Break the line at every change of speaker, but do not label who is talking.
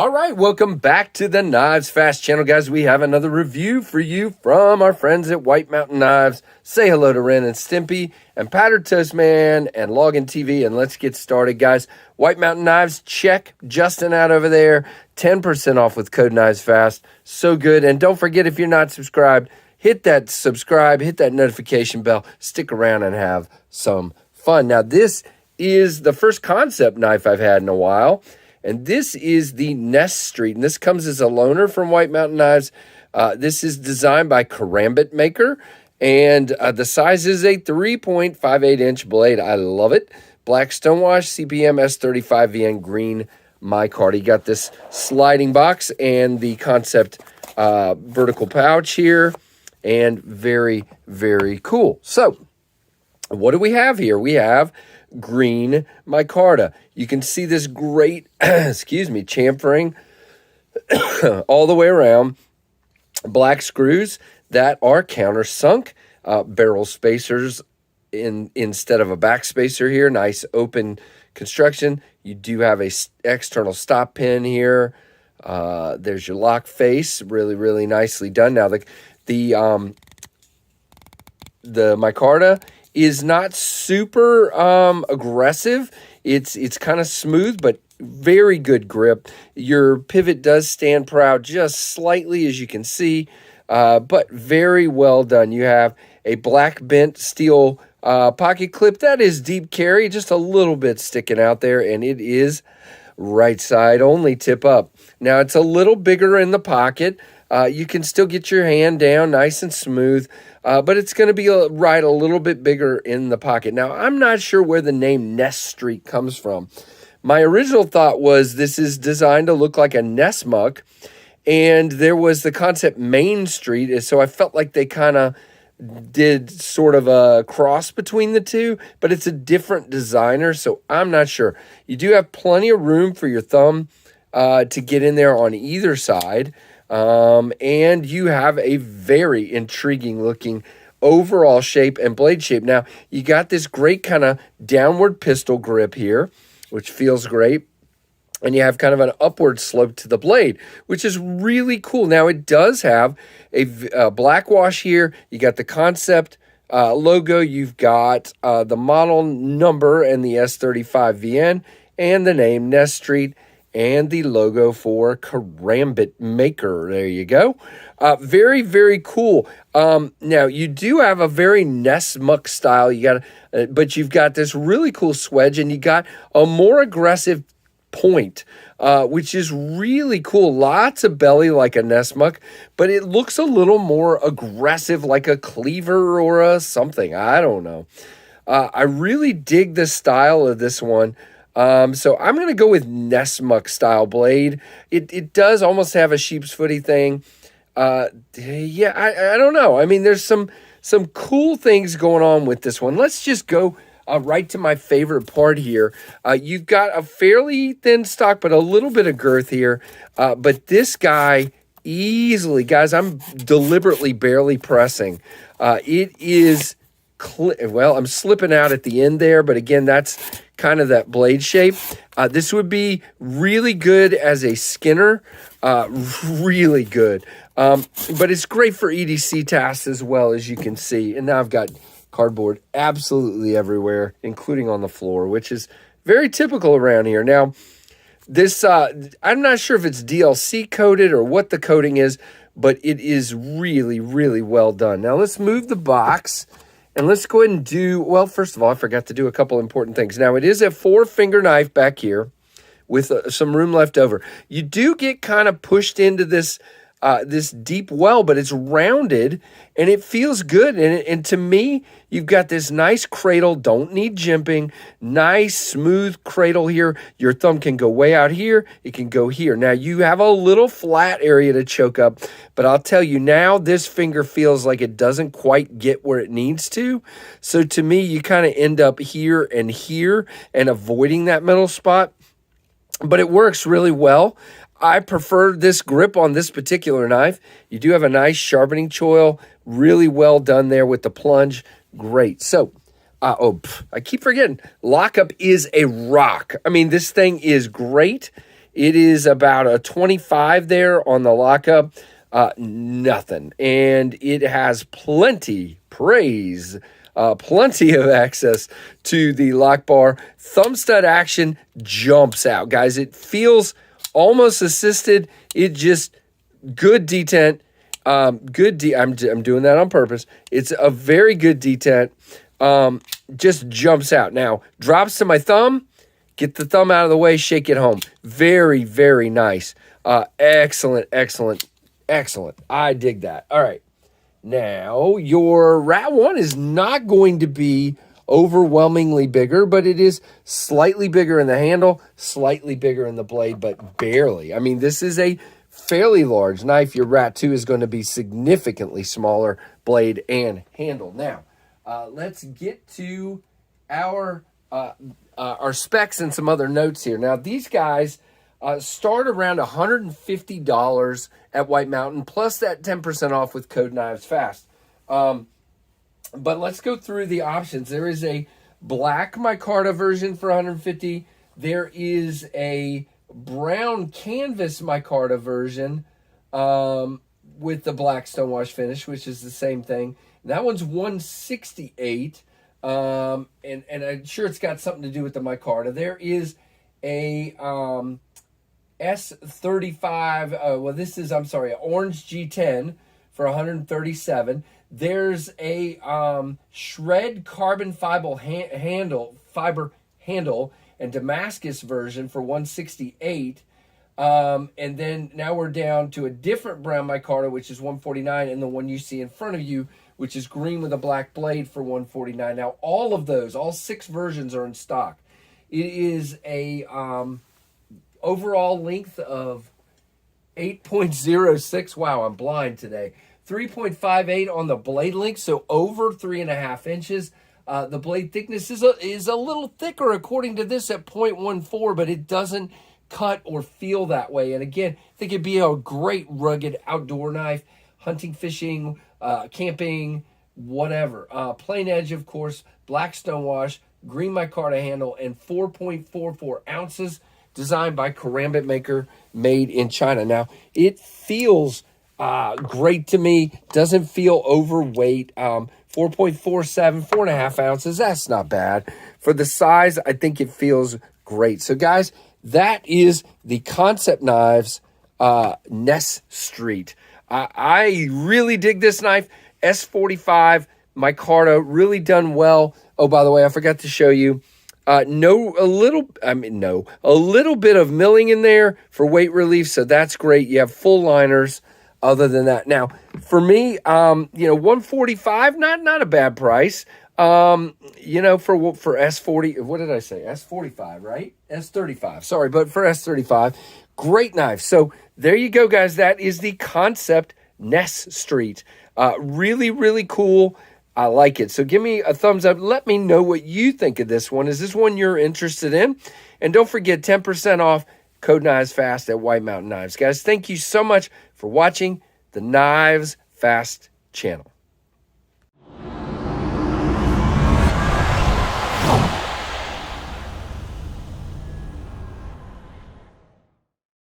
All right, welcome back to the KnivesFAST channel, guys. We have another review for you from our friends at White Mountain Knives. Say hello to Ren and Stimpy and Powdered Toast Man and Login TV, and let's get started, guys. White Mountain Knives, check Justin out over there. 10% off with code KnivesFAST. So good. And don't forget, if you're not subscribed, hit that subscribe, hit that notification bell, stick around and have some fun. Now, this is the first Kansept knife I've had in a while. And this is the Nesstreet, and this comes as a loaner from White Mountain Knives. This is designed by Karambit Maker, and the size is a 3.58-inch blade. I love it. Black stonewash, CPM S35 VN green micarta. You got this sliding box and the Kansept vertical pouch here, and very, very cool. So, what do we have here? We have green micarta. You can see this great, chamfering all the way around. Black screws that are countersunk. Barrel spacers instead of a back spacer here. Nice open construction. You do have a external stop pin here. There's your lock face. Really, really nicely done. Now, the micarta is not super aggressive. It's kind of smooth, but very good grip. Your pivot does stand proud just slightly, as you can see, but very well done. You have a black bent steel pocket clip. That is deep carry, just a little bit sticking out there, and it is right side only, tip up. Now, it's a little bigger in the pocket. You can still get your hand down nice and smooth, but it's going to be a little bit bigger in the pocket. Now, I'm not sure where the name Nesstreet comes from. My original thought was this is designed to look like a Nest muck, and there was the Kansept Main Street, so I felt like they kind of did sort of a cross between the two, but it's a different designer, so I'm not sure. You do have plenty of room for your thumb to get in there on either side. And you have a very intriguing looking overall shape and blade shape. Now, you got this great kind of downward pistol grip here, which feels great. And you have kind of an upward slope to the blade, which is really cool. Now, it does have a black wash here. You got the Kansept logo. You've got the model number and the S35 VN and the name Nesstreet, and the logo for Karambit Maker. There you go. Very, very cool. Now, you do have a very Nest muck style. But you've got this really cool swedge, and you got a more aggressive point, which is really cool. Lots of belly like a Nest muck, but it looks a little more aggressive like a cleaver or a something. I don't know. I really dig the style of this one. So I'm going to go with Nest muck style blade. It does almost have a sheep's footy thing. Yeah, I don't know. I mean, there's some cool things going on with this one. Let's just go right to my favorite part here. You've got a fairly thin stock, but a little bit of girth here. But this guy easily, guys, I'm deliberately barely pressing. It is, well, I'm slipping out at the end there, but again, that's kind of that blade shape. This would be really good as a skinner, really good. But it's great for EDC tasks as well, as you can see. And now I've got cardboard absolutely everywhere, including on the floor, which is very typical around here. Now, this, I'm not sure if it's DLC coated or what the coating is, but it is really, really well done. Now, let's move the box. And let's go ahead and do, well, first of all, I forgot to do a couple important things. Now, it is a 4-finger knife back here with some room left over. You do get kind of pushed into this this deep well, but it's rounded, and it feels good. And to me, you've got this nice cradle, don't need jimping, nice, smooth cradle here. Your thumb can go way out here. It can go here. Now, you have a little flat area to choke up, but I'll tell you now, this finger feels like it doesn't quite get where it needs to. So to me, you kind of end up here and avoiding that middle spot, but it works really well. I prefer this grip on this particular knife. You do have a nice sharpening choil, really well done there with the plunge. Great. So, I keep forgetting, lockup is a rock. I mean, this thing is great. It is about a 25 there on the lockup. Nothing. And it has plenty of access to the lock bar. Thumb stud action jumps out, guys. It feels almost assisted. It just good detent. I'm doing that on purpose. It's a very good detent. Just jumps out. Now, drops to my thumb. Get the thumb out of the way. Shake it home. Very, very nice. Excellent. I dig that. All right. Now, your Rat 1 is not going to be overwhelmingly bigger, but it is slightly bigger in the handle, slightly bigger in the blade, but barely. I mean, this is a fairly large knife. Your Rat 2 is going to be significantly smaller blade and handle. Now, let's get to our specs and some other notes here. Now, these guys start around $150 at White Mountain, plus that 10% off with code KnivesFAST. But let's go through the options. There is a black micarta version for $150. There is a brown canvas micarta version with the black stonewash finish, which is the same thing. That one's $168. And I'm sure it's got something to do with the micarta. There is a S35, orange G10 for $137. There's a shred carbon fiber handle and Damascus version for $168. And then now we're down to a different brown micarta, which is $149, and the one you see in front of you, which is green with a black blade for $149. Now, all 6 versions are in stock. It is a overall length of 8.06. Wow, I'm blind today. 3.58 on the blade length, so over 3.5 inches. The blade thickness is a little thicker according to this at 0.14, but it doesn't cut or feel that way. And again, I think it'd be a great rugged outdoor knife, hunting, fishing, camping, whatever. Plain edge, of course, black stonewash, green micarta handle, and 4.44 ounces. Designed by Karambit maker, made in China. Now, it feels great to me. Doesn't feel overweight. 4.47, 4.5 ounces. That's not bad. For the size, I think it feels great. So, guys, that is the Kansept Knives Nesstreet. I really dig this knife. S45 micarta, really done well. Oh, by the way, I forgot to show you. A little bit of milling in there for weight relief, so that's great. You have full liners. Other than that, now for me, $145, not a bad price. For S40, what did I say? S45, right? S35. Sorry, but for S35, great knife. So there you go, guys. That is the Kansept Nesstreet. Really, really cool. I like it. So give me a thumbs up. Let me know what you think of this one. Is this one you're interested in? And don't forget 10% off code KnivesFAST at White Mountain Knives. Guys, thank you so much for watching the KnivesFAST channel.